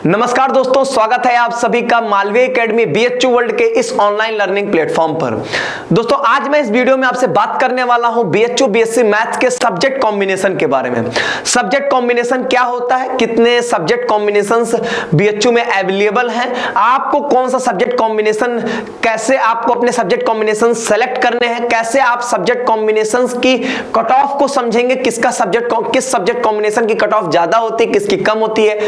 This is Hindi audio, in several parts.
नमस्कार दोस्तों, स्वागत है आप सभी का मालवीय एकेडमी बीएचयू वर्ल्ड के इस ऑनलाइन लर्निंग प्लेटफॉर्म पर। दोस्तों आज मैं इस वीडियो में आपसे बात करने वाला हूं बीएचयू बीएससी मैथ्स के सब्जेक्ट कॉम्बिनेशन के बारे में। सब्जेक्ट कॉम्बिनेशन क्या होता है, कितने सब्जेक्ट कॉम्बिनेशंस बीएचयू में अवेलेबल हैं, आपको कौन सा सब्जेक्ट कॉम्बिनेशन, कैसे आपको अपने सब्जेक्ट कॉम्बिनेशन सेलेक्ट करने हैं, कैसे आप सब्जेक्ट कॉम्बिनेशन की कट ऑफ को समझेंगे, किस सब्जेक्ट कॉम्बिनेशन की कट ऑफ ज्यादा होती है, किसकी कम होती है,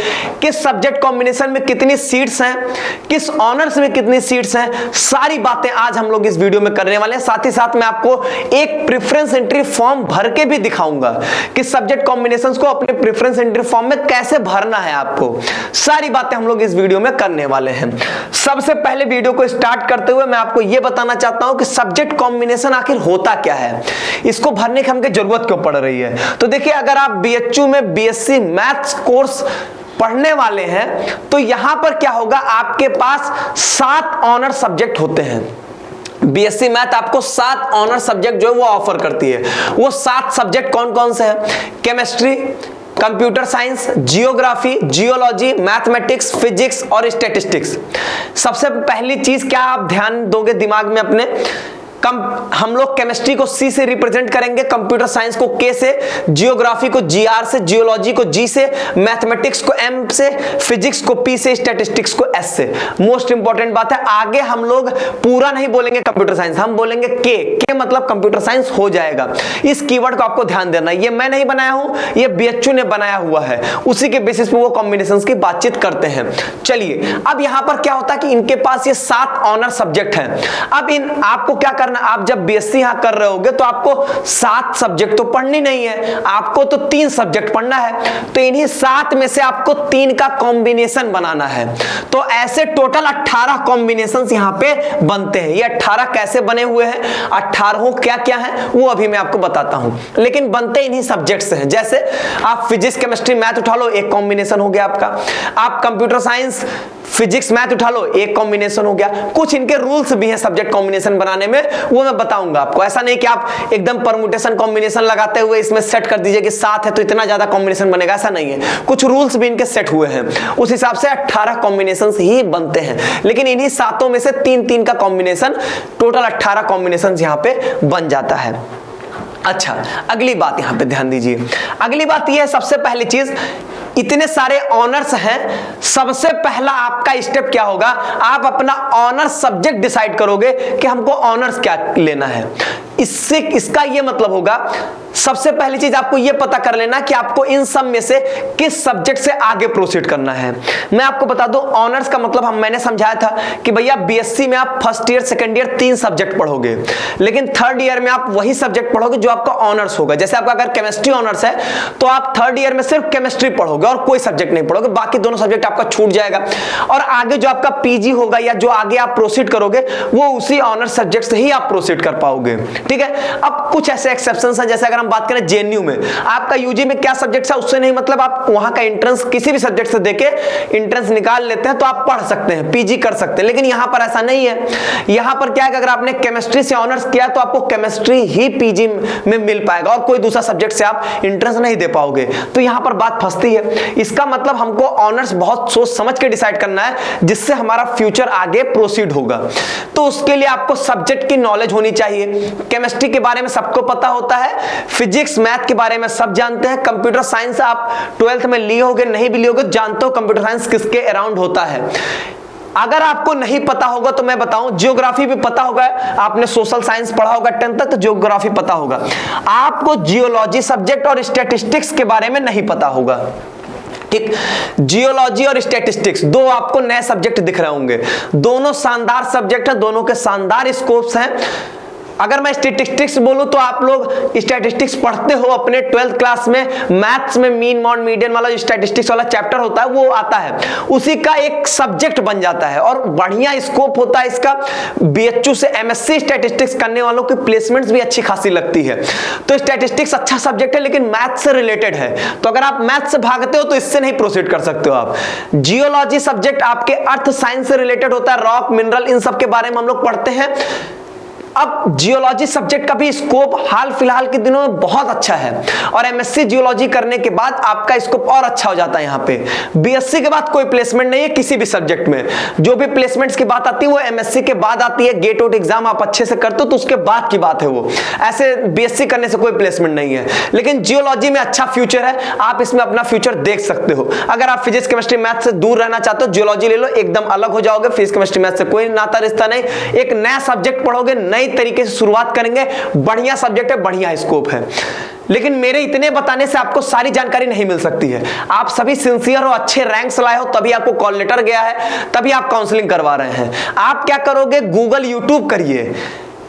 किस सब्जेक्ट कॉम्बिनेशन में कितनी सीट्स हैं, किस ऑनर्स में कितनी सीट्स हैं, सारी बातें आज हम लोग इस वीडियो में करने वाले हैं। साथ ही साथ मैं आपको एक प्रेफरेंस एंट्री फॉर्म भर के भी दिखाऊंगा कि सब्जेक्ट कॉम्बिनेशंस को अपने प्रेफरेंस एंट्री फॉर्म में कैसे भरना है। आपको सारी बातें हम लोग इस वीडियो में करने वाले हैं। सबसे पहले वीडियो को स्टार्ट करते हुए मैं आपको यह बताना चाहता हूं कि सब्जेक्ट कॉम्बिनेशन आखिर होता क्या है, इसको भरने की हमको जरूरत क्यों पड़ रही है। तो देखिए, अगर आप बीएचयू में बीएससी मैथ्स कोर्स पढ़ने वाले हैं तो यहां पर क्या होगा, आपके पास 7 ऑनर सब्जेक्ट होते हैं। बीएससी मैथ आपको 7 ऑनर सब्जेक्ट जो है वो ऑफर करती है। वो 7 सब्जेक्ट कौन कौन से हैं? Chemistry, computer science, geography, geology, mathematics, physics और स्टैटिस्टिक्स। सबसे पहली चीज क्या आप ध्यान दोगे दिमाग में अपने, हम लोग केमिस्ट्री को सी से रिप्रेजेंट करेंगे, कंप्यूटर साइंस को के से, जियोग्राफी को जीआर से, जियोलॉजी को जी से, मैथमेटिक्स को एम से, फिजिक्स को पी से, स्टैटिस्टिक्स को एस से। मोस्ट इंपॉर्टेंट बात है, आगे हम लोग पूरा नहीं बोलेंगे कंप्यूटर साइंस, हम बोलेंगे के मतलब कंप्यूटर साइंस हो जाएगा। इस कीवर्ड को आपको ध्यान देना, ये मैं नहीं बनाया हूं, ये बीएचयू ने बनाया हुआ है, उसी के बेसिस पे वो कॉम्बिनेशंस की बातचीत करते हैं। चलिए, अब यहां पर क्या होता है कि इनके पास ये 7 ऑनर सब्जेक्ट हैं। अब इन आपको क्या करना, आप जब बीएससी यहां कर रहे होगे तो आपको 7 सब्जेक्ट तो पढ़नी नहीं है, आपको तो 3 सब्जेक्ट पढ़ना है। तो इन्हीं 7 में से आपको 3 का कॉम्बिनेशन बनाना है। तो ऐसे टोटल 18 कॉम्बिनेशंस यहां पे बनते हैं। ये 18 कैसे बने हुए हैं, 18 क्या क्या है वो अभी मैं आपको बताता हूं, लेकिन बनते इन्हीं सब्जेक्ट से हैं। जैसे आप फिजिक्स केमिस्ट्री मैथ उठा लो, एक कॉम्बिनेशन हो गया आपका। आप कंप्यूटर साइंस फिजिक्स मैथ उठा लो, एक कॉम्बिनेशन हो गया। कुछ इनके रूल्स भी हैं सब्जेक्ट कॉम्बिनेशन बनाने में, वो मैं बताऊंगा आपको। ऐसा नहीं कि आप एकदम परमुटेशन कॉम्बिनेशन लगाते हुए इसमें सेट कर दीजिए कि 7 है तो इतना ज्यादा कॉम्बिनेशन बनेगा, ऐसा नहीं है। कुछ रूल्स भी इनके सेट हुए हैं, उस हिसाब से 18 कॉम्बिनेशन ही बनते हैं। लेकिन इन्हीं 7 में से 3-3 का कॉम्बिनेशन, टोटल 18 कॉम्बिनेशन यहां पे बन जाता है। अच्छा, अगली बात यहां पे ध्यान दीजिए। अगली बात यह है, सबसे पहली चीज, इतने सारे ऑनर्स हैं, सबसे पहला आपका स्टेप क्या होगा, आप अपना ऑनर सब्जेक्ट डिसाइड करोगे कि हमको ऑनर्स क्या लेना है। इससे इसका यह मतलब होगा, सबसे पहली चीज आपको यह पता कर लेना कि आपको इन सब में से किस सब्जेक्ट से आगे प्रोसीड करना है। मैं आपको बता दूं, ऑनर्स का मतलब मैंने समझाया था कि भैया बीएससी में आप first year second year 3 subject पढ़ोगे, लेकिन थर्ड ईयर में आप वही सब्जेक्ट पढ़ोगे जो आपका ऑनर्स होगा। जैसे आपका अगर केमिस्ट्री ऑनर्स है तो आप थर्ड ईयर में सिर्फ केमिस्ट्री पढ़ोगे और कोई सब्जेक्ट नहीं पढ़ोगे, बाकी दोनों सब्जेक्ट आपका छूट जाएगा। और आगे जो आपका पीजी होगा या जो आगे आप प्रोसीड करोगे वो उसी ऑनर्स सब्जेक्ट से ही आप प्रोसीड कर पाओगे। ठीक है। अब कुछ ऐसे एक्सेप्शंस हैं, जैसे अगर हम बात करें जेएनयू में, आपका यूजी में क्या सब्जेक्ट है उससे नहीं मतलब, आप वहां का एंट्रेंस किसी भी सब्जेक्ट से देके एंट्रेंस निकाल लेते हैं तो आप पढ़ सकते हैं, पीजी कर सकते हैं। लेकिन यहां पर ऐसा नहीं है। यहां पर क्या है कि अगर आपने केमिस्ट्री से ऑनर्स किया तो आपको केमिस्ट्री ही पीजी में मिल पाएगा और कोई दूसरा सब्जेक्ट से आप एंट्रेंस नहीं दे पाओगे। तो यहां पर बात फंसती है। इसका मतलब हमको ऑनर्स बहुत सोच समझ के डिसाइड करना है, जिससे हमारा फ्यूचर आगे प्रोसीड होगा। तो उसके लिए आपको सब्जेक्ट की नॉलेज होनी चाहिए। केमिस्ट्री के बारे में सबको पता होता है, फिजिक्स मैथ के बारे में सब जानते हैं, कंप्यूटर साइंस आप 12th में लिए होगे, नहीं भी लिए होगे, जानते हो कंप्यूटर साइंस किसके अराउंड होता है। अगर आपको नहीं पता होगा तो मैं बताऊं, जियोग्राफी भी पता होगा, आपने सोशल साइंस पढ़ा होगा 10th तक, तो जियोग्राफी पता होगा। आपको जियोलॉजी सब्जेक्ट और स्टैटिस्टिक्स के बारे में नहीं पता होगा। ठीक, जियोलॉजी और स्टैटिस्टिक्स 2 आपको नए सब्जेक्ट दिख रहे होंगे, दोनों शानदार सब्जेक्ट हैं, दोनों के शानदार स्कोप्स हैं। अगर मैं स्टैटिस्टिक्स बोलूं तो आप लोग स्टैटिस्टिक्स पढ़ते हो अपने 12th क्लास में, मैथ्स में मीन मॉड मीडियन वाला जो स्टैटिस्टिक्स वाला चैप्टर होता है वो आता है, उसी का एक सब्जेक्ट बन जाता है और बढ़िया स्कोप होता है इसका। बीएचयू से एमएससी स्टैटिस्टिक्स करने वालों की प्लेसमेंट्स भी अच्छी खासी लगती है। तो स्टैटिस्टिक्स अच्छा सब्जेक्ट है लेकिन मैथ से रिलेटेड है, तो अगर आप मैथ से भागते हो तो इससे नहीं प्रोसीड कर सकते हो आप। जियोलॉजी सब्जेक्ट आपके अर्थ साइंस से रिलेटेड होता है, रॉक मिनरल इन सब के बारे में हम लोग पढ़ते हैं। अब जियोलॉजी सब्जेक्ट का भी स्कोप हाल फिलहाल के दिनों में बहुत अच्छा है और एमएससी जियोलॉजी करने के बाद आपका स्कोप और अच्छा हो जाता है। यहाँ पे बीएससी के बाद कोई प्लेसमेंट नहीं है किसी भी सब्जेक्ट में। जो भी प्लेसमेंट्स की बात आती है वो एमएससी के बाद आती है। गेट आउट एग्जाम आप अच्छे से करते हो तो उसके बाद की बात है वो, ऐसे बीएससी करने से कोई प्लेसमेंट नहीं है। लेकिन जियोलॉजी में अच्छा फ्यूचर है, आप इसमें अपना फ्यूचर देख सकते हो। अगर आप फिजिक्स केमिस्ट्री मैथ से दूर रहना चाहते हो जियोलॉजी ले लो, एकदम अलग हो जाओगे। फिजिक्स केमिस्ट्री मैथ से कोई नाता रिश्ता नहीं, एक नया सब्जेक्ट पढ़ोगे, नई तरीके से शुरुआत करेंगे। बढ़िया सब्जेक्ट है, बढ़िया स्कोप है। लेकिन मेरे इतने बताने से आपको सारी जानकारी नहीं मिल सकती है। आप सभी सिंसियर हो, अच्छे रैंक्स लाए हो, तभी आपको कॉल लेटर गया है, तभी आप काउंसलिंग करवा रहे हैं। आप क्या करोगे, गूगल यूट्यूब करिए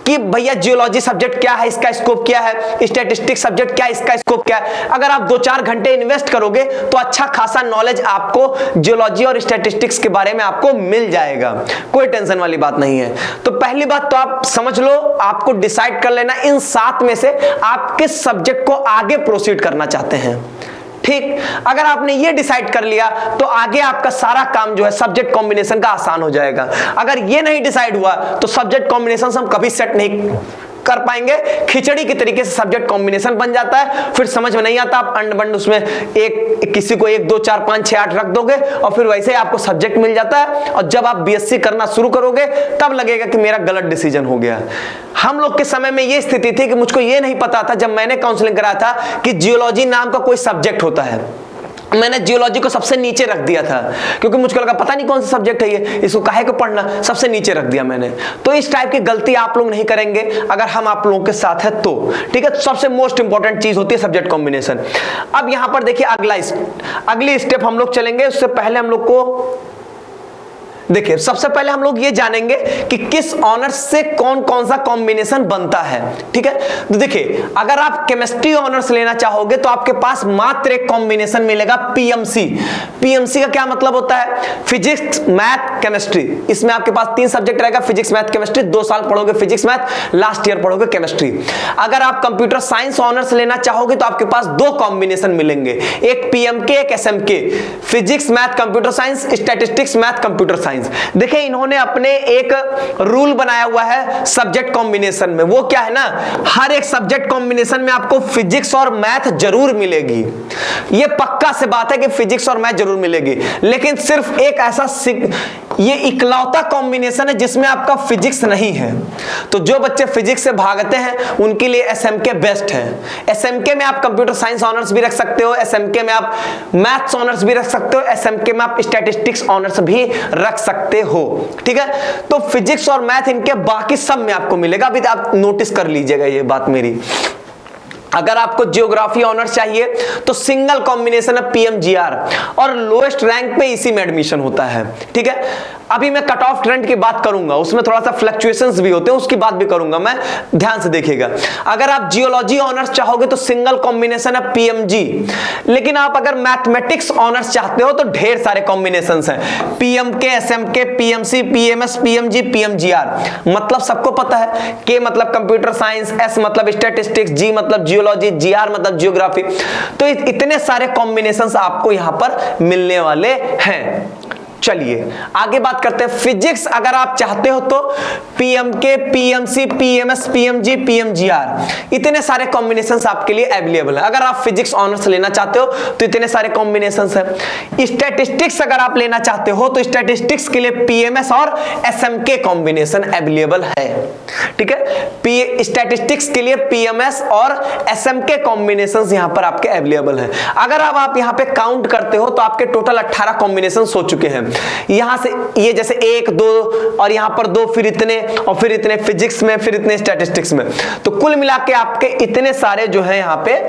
कि भैया जियोलॉजी सब्जेक्ट क्या है, इसका स्कोप क्या है, स्टैटिस्टिक्स सब्जेक्ट क्या है, इसका स्कोप क्या है। अगर आप 2-4 घंटे इन्वेस्ट करोगे तो अच्छा खासा नॉलेज आपको जियोलॉजी और स्टैटिस्टिक्स के बारे में आपको मिल जाएगा। कोई टेंशन वाली बात नहीं है। तो पहली बात तो आप समझ लो, आपको डिसाइड कर लेना इन 7 में से आप किस सब्जेक्ट को आगे प्रोसीड करना चाहते हैं। ठीक, अगर आपने ये डिसाइड कर लिया तो आगे आपका सारा काम जो है सब्जेक्ट कॉम्बिनेशन का आसान हो जाएगा। अगर ये नहीं डिसाइड हुआ तो सब्जेक्ट कॉम्बिनेशन हम कभी सेट नहीं कर पाएंगे। खिचड़ी की तरीके से सब्जेक्ट कॉम्बिनेशन बन जाता है, फिर समझ में नहीं आता। आप अंड बंड उसमें एक किसी को 1 2 4 5 6 8 रख दोगे और फिर वैसे ही आपको सब्जेक्ट मिल जाता है। और जब आप बीएससी करना शुरू करोगे तब लगेगा कि मेरा गलत डिसीजन हो गया। हम लोग के समय में ये स्थिति थी कि मुझको ये नहीं पता था, जब मैंने काउंसलिंग कराया था, कि जियोलॉजी नाम का कोई सब्जेक्ट होता है। मैंने जियोलॉजी को सबसे नीचे रख दिया था क्योंकि मुझको लगा पता नहीं कौन सा सब्जेक्ट है ये, इसको काहे को पढ़ना, सबसे नीचे रख दिया मैंने। तो इस टाइप की गलती आप लोग नहीं करेंगे अगर हम आप लोगों के साथ है तो। ठीक है, सबसे मोस्ट इंपॉर्टेंट चीज होती है सब्जेक्ट कॉम्बिनेशन। अब यहां पर देखिए अगली स्टेप हम लोग चलेंगे। उससे पहले हम लोग को देखिए, सबसे पहले हम लोग ये जानेंगे कि किस ऑनर्स से कौन कौन सा कॉम्बिनेशन बनता है। ठीक है, तो देखिए, अगर आप केमिस्ट्री ऑनर्स लेना चाहोगे तो आपके पास मात्र एक कॉम्बिनेशन मिलेगा, पीएमसी। पीएमसी का क्या मतलब होता है, फिजिक्स मैथ केमिस्ट्री। इसमें आपके पास 3 सब्जेक्ट रहेगा, फिजिक्स मैथ केमिस्ट्री। 2 साल पढ़ोगे फिजिक्स मैथ, लास्ट ईयर पढ़ोगे केमिस्ट्री। अगर आप कंप्यूटर साइंस ऑनर्स लेना चाहोगे तो आपके पास 2 कॉम्बिनेशन मिलेंगे, एक पीएमके एक SMK, physics math computer science, statistics math computer science. देखिए, इन्होंने अपने एक रूल बनाया हुआ है सब्जेक्ट कॉम्बिनेशन में। वो क्या है ना, हर एक सब्जेक्ट कॉम्बिनेशन में आपको फिजिक्स और मैथ जरूर मिलेगी। ये पक्का से बात है कि फिजिक्स और मैथ जरूर मिलेगी। लेकिन सिर्फ एक ऐसा ये इकलौता कॉम्बिनेशन है जिसमें आपका फिजिक्स नहीं है। तो जो बच्चे फिजिक्स से भागते हैं उनके लिए एसएमके बेस्ट है। एसएमके में आप कंप्यूटर साइंस ऑनर्स भी रख सकते हो, एसएमके में आप मैथ्स ऑनर्स भी रख सकते हो, एसएमके में आप स्टैटिस्टिक्स ऑनर्स भी रख सकते हो। ठीक है, तो फिजिक्स और मैथ इनके बाकी सब में आपको मिलेगा। अभी आप नोटिस कर लीजिएगा ये बात मेरी। अगर आपको जियोग्राफी ऑनर्स चाहिए तो सिंगल कॉम्बिनेशन है पीएमजीआर और लोएस्ट रैंक पे इसी में एडमिशन होता है। ठीक है, अभी मैं कट ऑफ ट्रेंड की बात करूंगा, उसमें थोड़ा सा फ्लक्चुएशंस भी होते हैं, उसकी बात भी करूंगा मैं, ध्यान से देखिएगा। अगर आप जियोलॉजी ऑनर्स चाहोगे तो सिंगल कॉम्बिनेशन है पीएमजी। लेकिन आप अगर मैथमेटिक्स ऑनर्स चाहते हो तो ढेर सारे कॉम्बिनेशंस हैं, PMK, SMK, PMC, PMS, PMG, PMGR. मतलब सबको पता है, के मतलब कंप्यूटर साइंस, एस मतलब स्टैटिस्टिक्स, जी मतलब जियोलॉजी, जीआर मतलब जियोग्राफी। तो इतने सारे कॉम्बिनेशंस आपको यहां पर मिलने वाले हैं। चलिए आगे बात करते हैं। फिजिक्स अगर आप चाहते हो तो पीएमके, पीएमसी, पीएमएस, पीएमजी, पीएमजीआर, इतने सारे कॉम्बिनेशंस आपके लिए अवेलेबल है। अगर आप फिजिक्स ऑनर्स लेना चाहते हो तो इतने सारे कॉम्बिनेशंस हैं। स्टैटिस्टिक्स अगर आप लेना चाहते हो तो स्टैटिस्टिक्स के लिए पीएमएस और एसएमके कॉम्बिनेशन अवेलेबल है। ठीक है, स्टैटिस्टिक्स के लिए पीएमएस और एसएमके कॉम्बिनेशंस यहां पर आपके अवेलेबल हैं। अगर आप यहां पे काउंट करते हो तो आपके टोटल 18 कॉम्बिनेशंस हो चुके हैं। यहां से ये जैसे 1 2 और यहां पर 2, फिर इतने और फिर इतने फिजिक्स में, फिर इतने स्टैटिस्टिक्स में, तो कुल मिला के आपके इतने सारे जो है यहां पे,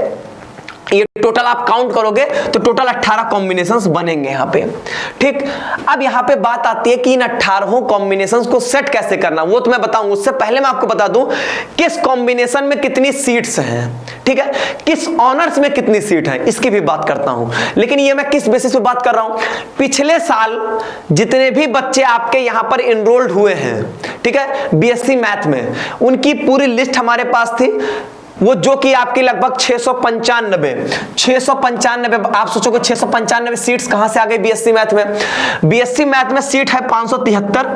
ये टोटल आप काउंट करोगे तो टोटल 18 कॉम्बिनेशंस बनेंगे यहां पे। ठीक, अब यहां पे बात आती है कि इन 18 कॉम्बिनेशंस को सेट कैसे करना, वो तो मैं बताऊंगा। उससे पहले मैं आपको बता दूं किस कॉम्बिनेशन में कितनी सीट्स हैं। ठीक है, किस ऑनर्स में कितनी सीट है इसकी भी बात करता हूं। लेकिन ये मैं किस बेसिस पे बात कर रहा हूं, पिछले साल जितने भी बच्चे आपके यहां पर एनरोल्ड हुए हैं, ठीक है, बीएससी मैथ में, उनकी पूरी लिस्ट हमारे पास थी। वो जो कि आपकी लगभग 695 आप सोचोगे 695 सीट्स कहां से आ गई बीएससी मैथ में। बीएससी मैथ में सीट है 573।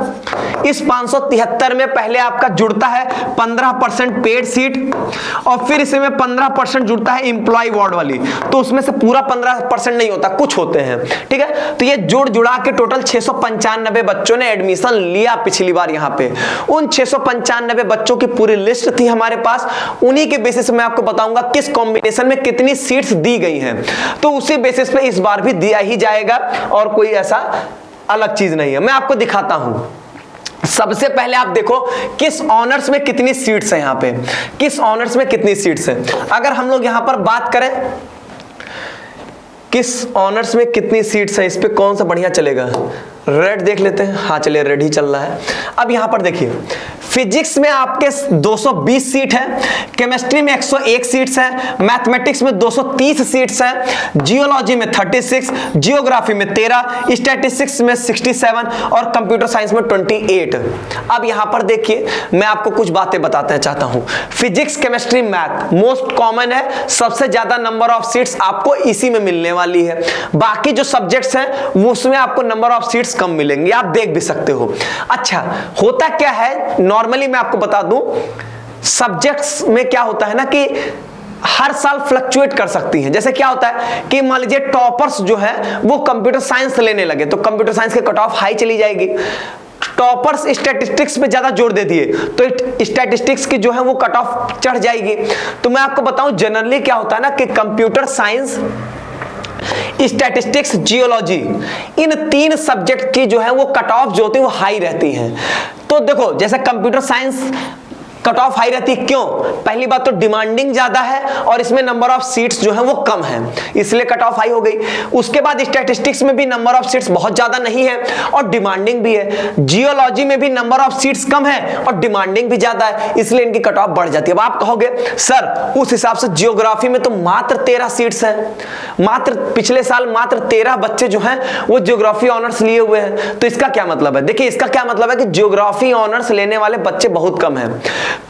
इस 573 में पहले आपका जुड़ता है 15% पेड सीट और फिर इसमें 15% जुड़ता है एम्प्लॉय वार्ड वाली, तो उसमें से पूरा 15% नहीं होता, कुछ होते हैं, ठीक है। तो ये जोड़ जुड़ा के टोटल 695 बच्चों ने एडमिशन लिया पिछली बार यहां पे। उन 695 बच्चों की पूरी लिस्ट थी हमारे पास, उन्हीं के बेसिस मैं आपको बताऊंगा किस कॉम्बिनेशन में कितनी सीट्स दी गई हैं, तो उसी बेसिस पे इस बार भी दिया ही जाएगा और कोई ऐसा अलग चीज नहीं है। मैं आपको दिखाता हूं। सबसे पहले आप देखो किस ऑनर्स में कितनी सीट्स हैं, यहां पे किस ऑनर्स में कितनी सीट्स हैं। अगर हम लोग यहां पर बात करें किस ऑनर्स में कितनी सीट्स हैं, इस पे कौन सा बढ़िया चलेगा, रेड देख लेते हैं। हाँ चलिए, रेड ही चल रहा है। अब यहां पर देखिए फिजिक्स में आपके 220 सीट है, केमिस्ट्री में 101 सीट्स हैं, मैथमेटिक्स में 230 सीट्स हैं, जियोलॉजी में 36, जियोग्राफी में 13, स्टैटिस्टिक्स में 67 और कंप्यूटर साइंस में 28। अब यहां पर देखिए मैं आपको कुछ बातें बताना चाहता हूं। Physics, chemistry, math most common है, सबसे ज्यादा नंबर ऑफ सीट्स आपको इसी में मिलने वाली है। बाकी जो सब्जेक्ट्स हैं वो उसमें आपको नंबर ऑफ सीट्स कम मिलेंगे, आप देख भी सकते हो। अच्छा, होता क्या है नॉर्मली मैं आपको बता दूं, सब्जेक्ट्स में क्या होता है ना कि हर साल फ्लक्चुएट कर सकती हैं। जैसे क्या होता है कि मान लीजिए टॉपर्स जो है वो कंप्यूटर साइंस लेने लगे तो कंप्यूटर साइंस के कट ऑफ हाई चली जाएगी। टॉपर्स स्टैटिस्टिक्स पे ज्यादा जोर दे दिए तो स्टैटिस्टिक्स की जो है वो कट ऑफ चढ़ जाएगी। तो मैं आपको बताऊं जनरली क्या होता है ना कि कंप्यूटर साइंस, स्टैटिस्टिक्स, जियोलॉजी, इन 3 सब्जेक्ट की जो है वो कट ऑफ जो होती है वो हाई रहती हैं। तो देखो जैसे computer science cut off high रहती है, क्यों? पहली बात तो डिमांडिंग ज्यादा है और इसमें नंबर ऑफ सीट्स जो है वो कम है, इसलिए कट ऑफ हाई हो गई। उसके बाद स्टैटिस्टिक्स में भी नंबर ऑफ सीट्स बहुत ज्यादा नहीं है और डिमांडिंग भी है। जियोलॉजी में भी नंबर ऑफ सीट्स कम है और डिमांडिंग भी ज्यादा है, इसलिए इनकी कट ऑफ बढ़ जाती है। अब आप कहोगे सर उस हिसाब से जियोग्राफी में तो मात्र 13 सीट्स हैं, मात्र पिछले साल मात्र 13 बच्चे जो हैं वो जियोग्राफी ऑनर्स लिए हुए हैं, तो इसका क्या मतलब है? देखिए इसका क्या मतलब है कि जियोग्राफी ऑनर्स लेने वाले बच्चे बहुत कम हैं।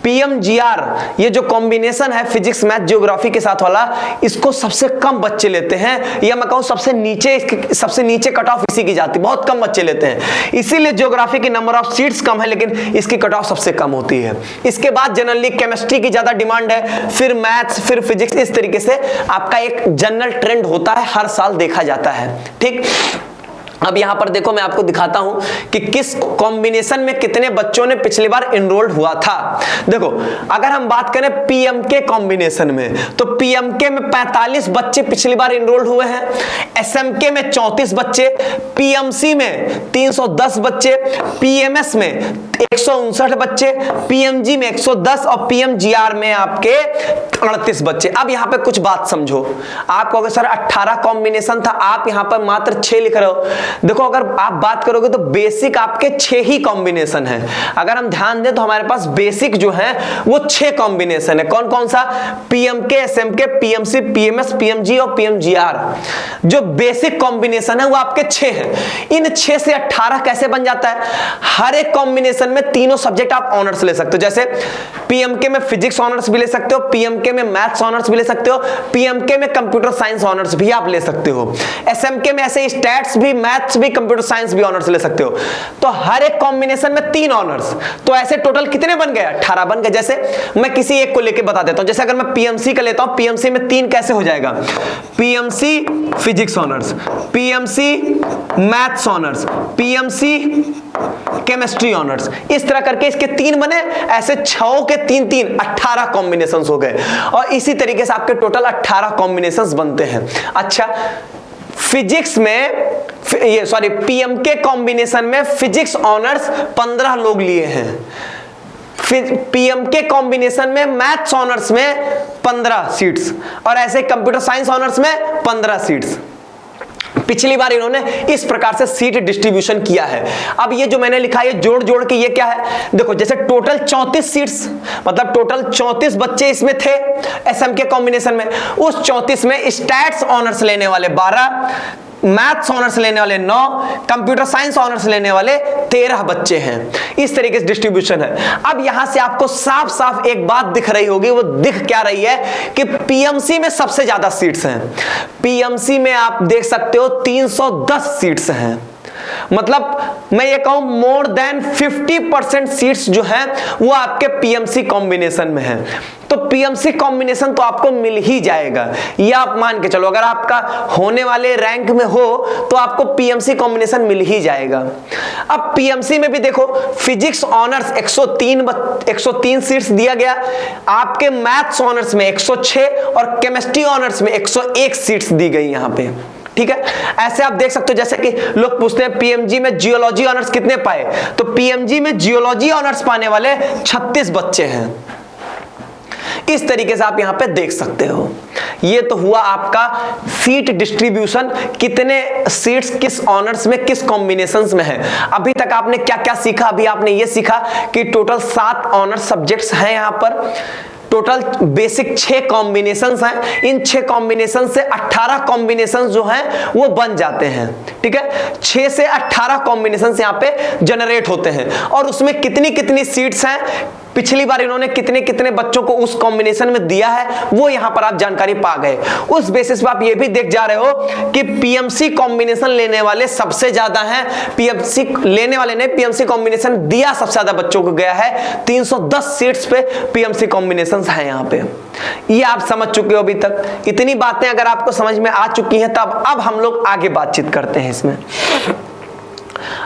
पीएमजीआर ये जो कॉम्बिनेशन है फिजिक्स मैथ जियोग्राफी के साथ वाला, इसको सबसे कम बच्चे लेते हैं, या मैं कहूं सबसे नीचे कट ऑफ इसी की जाती है, बहुत कम बच्चे लेते हैं, इसीलिए जियोग्राफी की नंबर ऑफ सीट्स कम है लेकिन इसकी कट ऑफ सबसे कम होती है। इसके बाद जनरली केमिस्ट्री की ज्यादा डिमांड है, फिर मैथ्स, फिर फिजिक्स, इस तरीके से आपका एक जनरल ट्रेंड होता है, हर साल देखा जाता है, ठीक। अब यहां पर देखो मैं आपको दिखाता हूं कि किस कॉम्बिनेशन में कितने बच्चों ने पिछली बार एनरोल्ड हुआ था। देखो अगर हम बात करें पीएमके कॉम्बिनेशन में तो पीएमके में 45 बच्चे पिछली बार एनरोल्ड हुए हैं, एसएमके में 34 बच्चे, पीएमसी में 310 बच्चे, पीएमएस में 159 बच्चे, पीएमजी में 110 और पीएमजीआर में आपके 38 बच्चे। अब यहां पे कुछ बात समझो, आप कहोगे सर 18 कॉम्बिनेशन था, आप यहां पर मात्र 6 लिख रहे हो। देखो अगर आप बात करोगे तो बेसिक आपके 6 ही कॉम्बिनेशन है। अगर हम ध्यान दें तो हमारे पास बेसिक जो है वो 6 कॉम्बिनेशन है। कौन कौन सा? PMK, SMK, PMC, PMS, PMG और पीएमजीआर। जो बेसिक कॉम्बिनेशन है वो आपके 6 हैं। इन 6 से 18 कैसे बन जाता है? हर एक कॉम्बिनेशन में तीनों सब्जेक्ट आप ऑनर्स ले सकते हो। जैसे पीएमके में फिजिक्स ऑनर्स भी ले सकते हो, पीएमके में मैथ्स ऑनर्स भी ले सकते हो, पीएमके में कंप्यूटर साइंस ऑनर्स भी आप ले सकते हो, एसएमके में ऐसे स्टैट्स भी, मैथ्स भी, कंप्यूटर साइंस भी ऑनर्स ले सकते हो। तो हर एक कॉम्बिनेशन में 3 ऑनर्स, तो ऐसे टोटल कितने बन गए? 18 बन गए। जैसे मैं किसी एक को लेके बता देता हूं, जैसे अगर मैं पीएमसी का लेता हूं, पीएमसी में 3 कैसे हो जाएगा? PMC physics honours, PMC maths honours, PMC chemistry honours, इस तरह करके इसके 3 बने, ऐसे 6 के 3 18 कॉम्बिनेशंस हो गए और इसी तरीके से आपके टोटल 18 कॉम्बिनेशंस बनते हैं। अच्छा, फिजिक्स में पीएमके कॉम्बिनेशन में फिजिक्स ऑनर्स 15 लोग लिए हैं, पीएमके कॉम्बिनेशन में मैथ्स ऑनर्स में 15 सीट्स और ऐसे कंप्यूटर साइंस ऑनर्स में 15 सीट्स। पिछली बार इन्होंने इस प्रकार से सीट डिस्ट्रीब्यूशन किया है। अब ये जो मैंने लिखा है जोड़ जोड़ के ये क्या है? देखो जैसे टोटल 34 सीट्स, मतलब टोटल 34 बच्चे इसमें थे एसएम के कॉम्बिनेशन में, उस 34 में स्टैट्स ऑनर्स लेने वाले 12, मैथ्स ऑनर्स लेने वाले 9, कंप्यूटर साइंस ऑनर्स लेने वाले 13 बच्चे हैं। इस तरीके से डिस्ट्रीब्यूशन है। अब यहां से आपको साफ साफ एक बात दिख रही होगी, वो दिख क्या रही है कि पीएमसी में सबसे ज्यादा सीट्स हैं। पीएमसी में आप देख सकते हो 310 सीट्स हैं। मतलब मैं ये कहूं मोर देन 50% सीट्स जो हैं वो आपके पीएमसी कॉम्बिनेशन में है। तो पीएमसी कॉम्बिनेशन तो आपको मिल ही जाएगा, ये आप मान के चलो। अगर आपका होने वाले रैंक में हो तो आपको पीएमसी कॉम्बिनेशन मिल ही जाएगा। अब पीएमसी में भी देखो फिजिक्स ऑनर्स 103 सीट्स दिया गया, आपके मैथ्स ऑनर्स में 106 और केमिस्ट्री ऑनर्स में 101 सीट्स दी गई यहां पे। ठीक है, ऐसे आप देख सकते हो। जैसे कि लोग पूछते हैं पीएमजी में जियोलॉजी ऑनर्स कितने पाए, तो पीएमजी में जियोलॉजी ऑनर्स पाने वाले 36 बच्चे हैं। इस तरीके से आप यहां पे देख सकते हो। ये तो हुआ आपका सीट डिस्ट्रीब्यूशन, कितने सीट्स किस ऑनर्स में किस कॉम्बिनेशंस में है। अभी तक आपने क्या क्या सीखा, अभी आपने ये सीखा कि टोटल 7 ऑनर्स सब्जेक्ट्स हैं यहां पर, टोटल बेसिक 6 कॉम्बिनेशंस हैं। इन 6 कॉम्बिनेशन से 18 कॉम्बिनेशन जो हैं वो बन जाते हैं। ठीक है, 6 से 18 कॉम्बिनेशन यहाँ पे जनरेट होते हैं। और उसमें कितनी कितनी सीट्स हैं, पिछली बार इन्होंने कितने कितने बच्चों को उस कॉम्बिनेशन में दिया है, वो यहां पर आप जानकारी पा गए। उस बेसिस पे आप ये भी देख जा रहे हो कि पीएमसी कॉम्बिनेशन लेने वाले सबसे ज्यादा हैं। पीएमसी लेने वाले ने पीएमसी कॉम्बिनेशन दिया सबसे ज्यादा बच्चों को गया है। 310 सीट्स पे पीएमसी कॉम्बिनेशन है यहां पे। ये आप समझ चुके हो अभी तक। इतनी बातें अगर आपको समझ में आ चुकी हैं तब अब हम लोग आगे बातचीत करते हैं इसमें।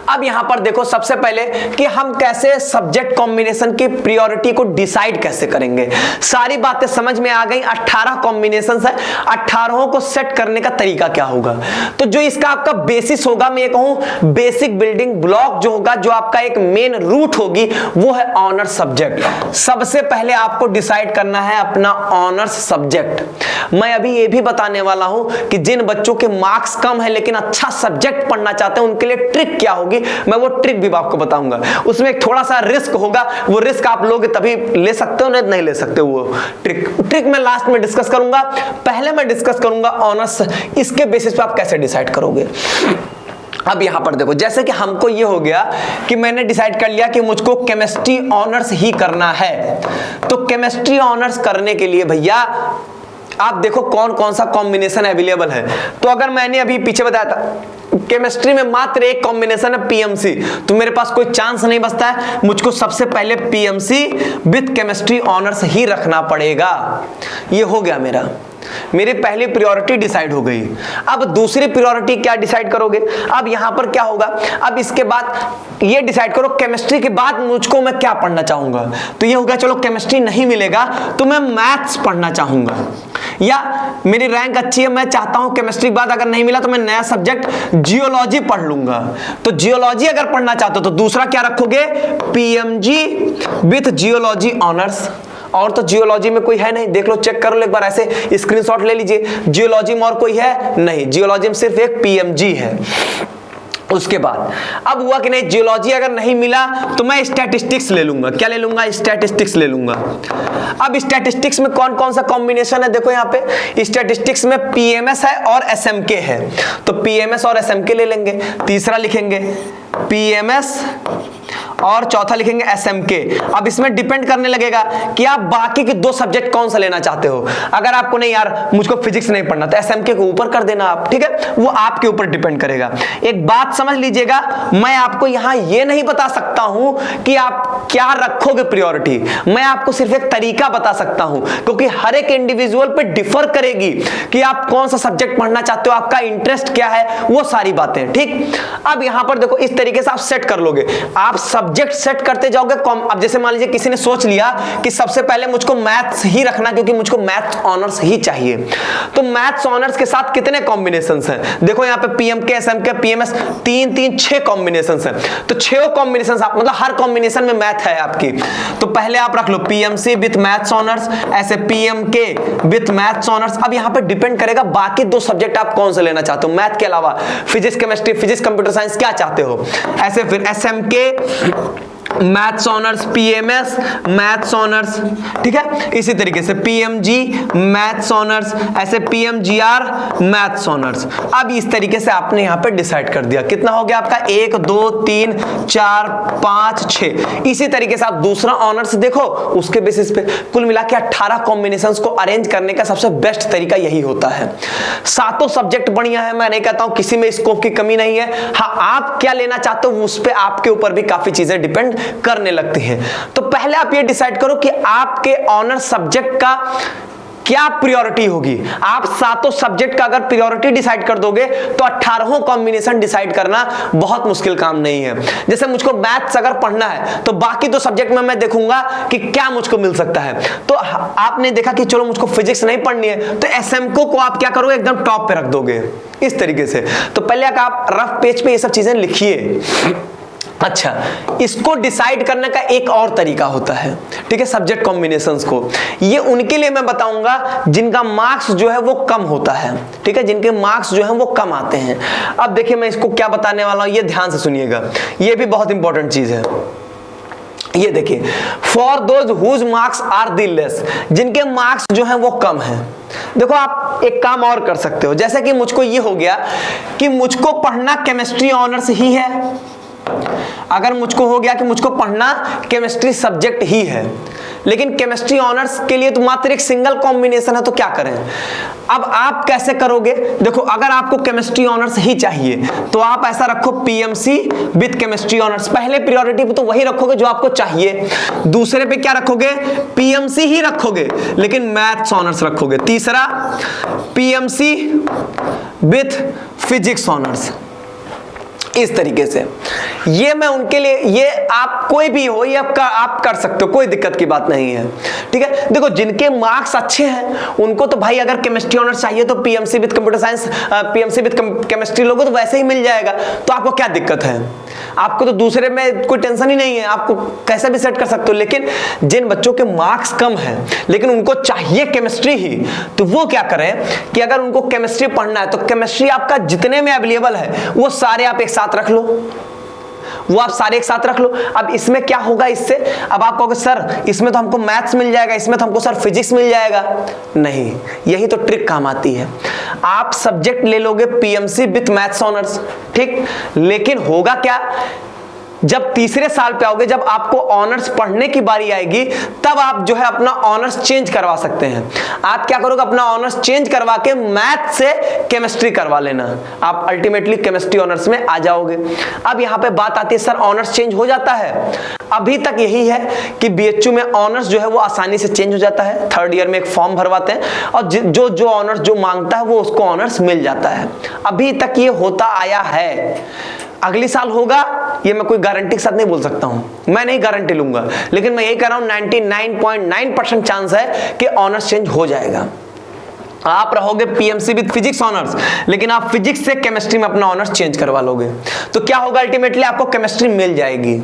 अब यहां पर देखो सबसे पहले कि हम कैसे सब्जेक्ट कॉम्बिनेशन की प्रायोरिटी को डिसाइड कैसे करेंगे। सारी बातें समझ में आ गई। 18 कॉम्बिनेशंस है, 18 को सेट करने का तरीका क्या होगा। तो जो इसका आपका बेसिस होगा, मैं ये कहूं बेसिक बिल्डिंग ब्लॉक जो होगा, जो आपका एक मेन रूट होगी, वो है ऑनर्स सब्जेक्ट। सबसे पहले आपको डिसाइड करना है अपना ऑनर्स सब्जेक्ट। मैं अभी ये भी बताने वाला हूं कि जिन बच्चों के मार्क्स कम है लेकिन अच्छा सब्जेक्ट पढ़ना चाहते हैं उनके लिए ट्रिक क्या होगी, मैं वो ट्रिक भी आपको बताऊंगा। उसमें एक थोड़ा सा रिस्क होगा, वो रिस्क आप लोग तभी ले सकते हो, नहीं ले सकते। वो ट्रिक मैं लास्ट में डिस्कस करूंगा। पहले मैं डिस्कस करूंगा ऑनर्स, इसके बेसिस पे आप कैसे डिसाइड करोगे। अब यहां पर देखो, जैसे कि हमको ये हो गया कि मैंने डिसाइड कर लिया कि मुझको केमिस्ट्री ऑनर्स ही करना है। तो केमिस्ट्री ऑनर्स करने के लिए भैया आप देखो कौन कौन सा कॉम्बिनेशन अवेलेबल है। तो अगर मैंने अभी पीछे बताया था केमिस्ट्री में मात्र एक कॉम्बिनेशन है पीएमसी, तो मेरे पास कोई चांस नहीं बचता है। मुझको सबसे पहले पीएमसी विद केमिस्ट्री ऑनर्स ही रखना पड़ेगा। ये हो गया मेरी पहली प्रायोरिटी डिसाइड हो गई। अब दूसरी प्रायोरिटी क्या डिसाइड करोगे। अब यहां पर क्या होगा, अब इसके बाद ये डिसाइड करो केमिस्ट्री के बाद मुझको मैं क्या पढ़ना चाहूंगा। तो ये होगा चलो केमिस्ट्री नहीं मिलेगा तो मैं मैथ्स पढ़ना चाहूंगा, या मेरी रैंक अच्छी है, मैं चाहता हूं केमिस्ट्री के बाद अगर नहीं मिला तो मैं नया सब्जेक्ट जियोलॉजी पढ़ लूंगा। तो जियोलॉजी अगर पढ़ना चाहते हो तो दूसरा क्या रखोगे, पीएमजी विथ जियोलॉजी ऑनर्स। और तो जियोलॉजी में कोई है नहीं, देख लो, चेक कर लो एक बार, ऐसे स्क्रीनशॉट ले लीजिए। जियोलॉजी में और कोई है नहीं, जियोलॉजी में सिर्फ एक पीएमजी है। उसके बाद अब हुआ कि नहीं, जियोलॉजी अगर नहीं मिला तो मैं स्टैटिस्टिक्स ले लूंगा। क्या ले लूंगा, स्टैटिस्टिक्स ले लूंगा। अब स्टैटिस्टिक्स में कौन कौन सा कॉम्बिनेशन है, देखो यहाँ पे स्टैटिस्टिक्स में पीएमएस है और एसएमके है, तो पीएमएस और एसएमके ले लेंगे। तीसरा लिखेंगे पीएमएस और चौथा लिखेंगे एसएमके। अब इसमें डिपेंड करने लगेगा कि आप बाकी के 2 सब्जेक्ट कौन सा लेना चाहते हो। अगर आपको नहीं यार मुझको फिजिक्स नहीं पढ़ना तो एसएमके को ऊपर कर देना आप, ठीक है, वो आपके ऊपर डिपेंड करेगा। एक बात समझ लीजिएगा, मैं आपको यहां ये नहीं बता सकता हूं कि आप क्या रखोगे प्रायोरिटी, मैं आपको सिर्फ एक तरीका बता सकता हूं, क्योंकि हर एक इंडिविजुअल पे डिफर करेगी कि आप कौन सा सब्जेक्ट पढ़ना चाहते हो, आपका इंटरेस्ट क्या है, वो सारी बातें। ठीक, अब यहां पर देखो इस तरीके से आप सेट कर लोगे। आप सब्जेक्ट सेट करते जाओगे। अब जैसे मान लीजिए किसी ने सोच लिया कि सबसे पहले मुझको मैथ्स ही रखना क्योंकि मुझको मैथ्स ऑनर्स ही चाहिए, तो मैथ्स ऑनर्स के साथ कितने कॉम्बिनेशंस हैं, देखो यहाँ पे पीएमके, एसएमके, पीएमएस, 6 कॉम्बिनेशंस हैं। तो 6 कॉम्बिनेशंस आप, मतलब हर कॉम्बिनेशन में मैथ है आपकी। तो पहले आप रख लो पीएमसी विथ मैथ्स ऑनर्स, ऐसे पीएमके विथ मैथ्स ऑनर्स। अब यहाँ पे डिपेंड करेगा बाकी 2 सब्जेक्ट आप कौन से लेना चाहते हो, मैथ के अलावा physics chemistry, physics computer science क्या चाहते हो। ऐसे फिर SMK maths honours, PMS maths honours, ठीक है। इसी तरीके से पीएमजी मैथ्स ऑनर्स, ऐसे पीएमजीआर मैथ्स ऑनर्स। अब इस तरीके से आपने यहां पे डिसाइड कर दिया, कितना हो गया आपका 1 2 3 4 5 6। इसी तरीके से आप दूसरा ऑनर्स देखो, उसके बेसिस पे कुल मिला के 18 कॉम्बिनेशंस को अरेंज करने का सबसे बेस्ट तरीका यही होता है। सातों सब्जेक्ट बढ़िया है, मैं नहीं कहता हूं किसी में स्कोप की कमी नहीं है। हाँ, आप क्या लेना चाहते हो उस पे आपके ऊपर भी काफी चीजें डिपेंड करने लगती हैं। तो पहले आप ये डिसाइड करो कि आपके ऑनर सब्जेक्ट का क्या प्रायोरिटी होगी। आप सातों सब्जेक्ट का अगर प्रायोरिटी डिसाइड कर दोगे तो 18 कॉम्बिनेशन डिसाइड करना बहुत मुश्किल काम नहीं है। जैसे मुझको मैथ्स अगर पढ़ना है तो बाकी तो सब्जेक्ट में मैं देखूंगा कि क्या मुझको मिल सकता है। तो आपने देखा कि चलो मुझको फिजिक्स नहीं पढ़नी है तो एसएमको को आप क्या करोगे, एकदम टॉप पे रख दोगे इस तरीके से। तो पहले आप रफ पेज पे ये सब चीजें लिखिए। अच्छा, इसको डिसाइड करने का एक और तरीका होता है, ठीक है, सब्जेक्ट कॉम्बिनेशंस को। ये उनके लिए मैं बताऊंगा जिनका मार्क्स जो है वो कम होता है, ठीक है, जिनके मार्क्स जो है वो कम आते हैं। अब देखिए मैं इसको क्या बताने वाला हूं, ये ध्यान से सुनिएगा, ये भी बहुत इंपॉर्टेंट चीज है। ये देखिए, for those whose marks are the less, जिनके मार्क्स जो है वो कम है। देखो आप एक काम और कर सकते हो, जैसे कि मुझको ये हो गया कि मुझको पढ़ना केमिस्ट्री ऑनर्स ही है। अगर मुझको हो गया कि मुझको पढ़ना केमिस्ट्री सब्जेक्ट ही है, लेकिन केमिस्ट्री ऑनर्स के लिए तो मात्र एक सिंगल कॉम्बिनेशन है, तो क्या करें। अब आप कैसे करोगे, देखो अगर आपको केमिस्ट्री ऑनर्स ही चाहिए तो आप ऐसा रखो पीएमसी विद केमिस्ट्री ऑनर्स। पहले प्रायोरिटी पे तो वही रखोगे जो आपको चाहिए, दूसरे पे क्या रखोगे, पीएमसी ही रखोगे लेकिन मैथ्स ऑनर्स रखोगे। तीसरा पीएमसी विद फिजिक्स ऑनर्स। इस तरीके से ये मैं उनके लिए, ये आप कोई भी हो ये आप कर सकते हो, कोई दिक्कत की बात नहीं है, ठीक है। देखो जिनके मार्क्स अच्छे हैं उनको तो भाई अगर केमिस्ट्री ऑनर्स चाहिए तो PMC with computer science, PMC with chemistry लोगे तो वैसे ही मिल जाएगा, तो आपको क्या दिक्कत है, आपको तो दूसरे में कोई टेंशन ही नहीं है, आपको कैसे भी सेट कर सकते हो। लेकिन जिन बच्चों के मार्क्स कम है लेकिन उनको चाहिए केमिस्ट्री ही, तो वो क्या करें कि अगर उनको केमिस्ट्री पढ़ना है तो केमिस्ट्री आपका जितने में अवेलेबल है वो सारे आप एक साथ रख लो, वो आप सारे एक साथ रख लो। अब इसमें क्या होगा, इससे अब आप कहोगे सर इसमें तो हमको मैथ्स मिल जाएगा, इसमें तो हमको सर फिजिक्स मिल जाएगा। नहीं, यही तो ट्रिक काम आती है। आप सब्जेक्ट ले लोगे पीएमसी विथ मैथ्स ऑनर्स, ठीक, लेकिन होगा क्या, जब तीसरे साल पे आओगे, जब आपको ऑनर्स पढ़ने की बारी आएगी, तब आप जो है अपना ऑनर्स चेंज करवा सकते हैं। आप क्या करोगे, अपना ऑनर्स चेंज करवा के मैथ से केमिस्ट्री करवा लेना, आप अल्टीमेटली केमिस्ट्री ऑनर्स में आ जाओगे। अब यहाँ पे बात आती है सर ऑनर्स चेंज हो जाता है। अभी तक यही है कि बीएचयू में ऑनर्स जो है वो आसानी से चेंज हो जाता है। थर्ड ईयर में एक फॉर्म भरवाते हैं और जो ऑनर्स जो मांगता है वो उसको ऑनर्स मिल जाता है। अभी तक ये होता आया है, अगली साल होगा ये मैं कोई गारंटी के साथ नहीं बोल सकता हूं, मैं नहीं गारंटी लूंगा, लेकिन मैं यही कह रहा हूं 99.9% चांस है कि ऑनर्स चेंज हो जाएगा। आप रहोगे पीएमसी विद फिजिक्स ऑनर्स लेकिन आप फिजिक्स से केमिस्ट्री में अपना ऑनर्स चेंज करवा लोगे, तो क्या होगा, अल्टीमेटली आपको केमिस्ट्री मिल जाएगी।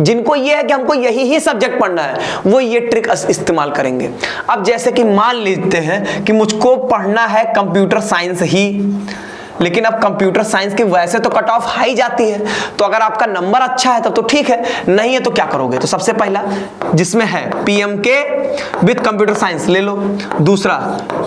जिनको ये है कि हमको यही ही सब्जेक्ट पढ़ना है वो ये ट्रिक इस्तेमाल करेंगे। अब जैसे कि मान लेते हैं कि मुझको पढ़ना है कंप्यूटर साइंस ही, लेकिन अब कंप्यूटर साइंस की वैसे तो कट ऑफ हाई जाती है, तो अगर आपका नंबर अच्छा है तब तो ठीक है, नहीं है तो क्या करोगे, तो सबसे पहला जिसमें है पीएमके विद कंप्यूटर साइंस ले लो, दूसरा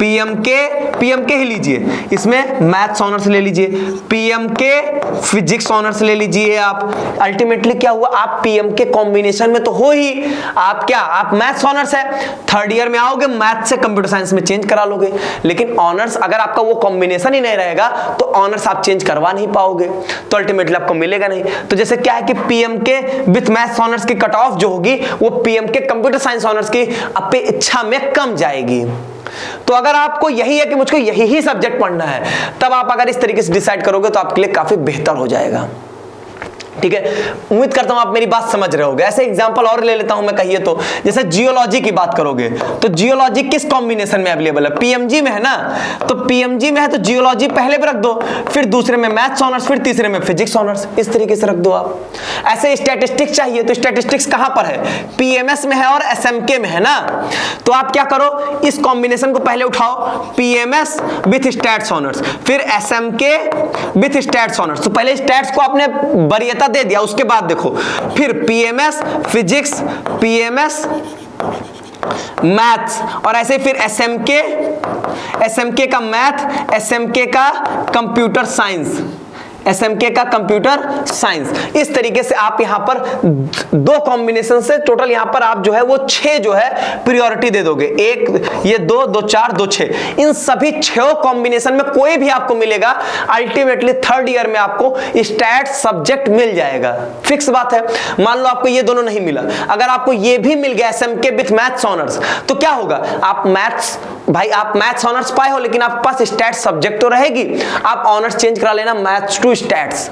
पीएमके ही लीजिए, इसमें मैथ्स ऑनर्स ले लीजिए, पीएमके फिजिक्स ऑनर्स ले लीजिए आप। अल्टीमेटली क्या हुआ, आप पीएमके कॉम्बिनेशन में तो हो ही, आप क्या, आप मैथ्स ऑनर्स है, थर्ड ईयर में आओगे मैथ से कंप्यूटर साइंस में चेंज करा लोगे। लेकिन ऑनर्स अगर आपका वो कॉम्बिनेशन ही नहीं रहेगा तो ऑनर्स आप चेंज करवा नहीं पाओगे, तो अल्टीमेटली आपको मिलेगा नहीं। तो जैसे क्या है कि पीएमके विथ मैथ्स ऑनर्स की कट ऑफ जो होगी वो पीएमके कंप्यूटर साइंस ऑनर्स की अपनी इच्छा में कम जाएगी। तो अगर आपको यही है कि मुझको यही ही सब्जेक्ट पढ़ना है, तब आप अगर इस तरीके से डिसाइड करोगे तो आपके लिए काफी बेहतर हो जाएगा। ठीक है, उम्मीद करता हूं आप मेरी बात समझ रहे होगे। ऐसे एग्जांपल और ले लेता हूं मैं, कहिए तो जैसे जियोलॉजी की बात करोगे तो जियोलॉजी किस कॉम्बिनेशन में अवेलेबल है, पीएमजी में है ना, तो पीएमजी में है तो जियोलॉजी पहले पे रख दो, फिर दूसरे में मैथ्स ऑनर्स, फिर तीसरे में फिजिक्स ऑनर्स, इस तरीके से रख दो आप। ऐसे स्टैटिस्टिक्स चाहिए तो स्टैटिस्टिक्स कहां पर है, पीएमएस में है और एसएमके में है ना, तो आप क्या करो, इस कॉम्बिनेशन को पहले उठाओ, पीएमएस विथ स्टैट्स ऑनर्स, फिर एसएमके विथ स्टैट्स ऑनर्स। तो पहले स्टैट्स को आपने वरीयता मान्यता दे दिया, उसके बाद देखो फिर पीएमएस फिजिक्स, पीएमएस मैथ्स, और ऐसे फिर एसएमके, एसएमके का मैथ, एसएमके का कंप्यूटर साइंस, एसएमके का कंप्यूटर साइंस। इस तरीके से आप यहां पर दो कॉम्बिनेशन से टोटल यहां पर आप जो है वो 6 जो है प्रायोरिटी दे दोगे। एक ये 2, 2 4, 2 6, इन सभी 6 कॉम्बिनेशन में कोई भी आपको मिलेगा, अल्टीमेटली थर्ड ईयर में आपको स्टैट सब्जेक्ट मिल जाएगा। फिक्स बात है। मान लो आपको ये दोनों नहीं मिला, अगर आपको ये भी मिल गया एसएमके विथ मैथ्स ऑनर्स, तो क्या होगा, आप मैथ्स, भाई आप मैथ्स ऑनर्स पाए हो लेकिन आपके पास स्टैट सब्जेक्ट तो रहेगी, आप ऑनर्स चेंज करा लेना मैथ्स टू स्टैट्स,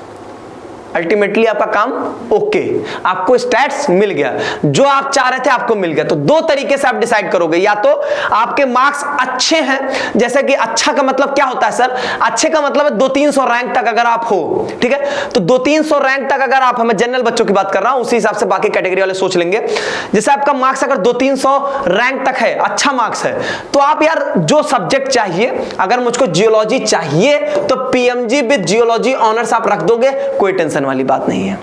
अल्टीमेटली आपका काम ओके, आपको स्टैट्स मिल गया, जो आप चाह रहे थे आपको मिल गया। तो दो तरीके से आप डिसाइड करोगे, या तो आपके मार्क्स अच्छे हैं, जैसे कि अच्छा का मतलब क्या होता है सर, अच्छे का मतलब है 200-300 रैंक तक अगर आप हो, ठीक है, तो 200-300 रैंक तक अगर आप, हमें जनरल बच्चों की बात कर रहा हूं, उसी हिसाब से बाकी कैटेगरी वाले सोच लेंगे। जैसे आपका मार्क्स अगर 200-300 रैंक तक है, अच्छा मार्क्स है, तो आप यार जो सब्जेक्ट चाहिए, अगर मुझको जियोलॉजी चाहिए तो पीएमजी विद जियोलॉजी ऑनर्स आप रख दोगे, कोई टेंशन वाली बात नहीं है,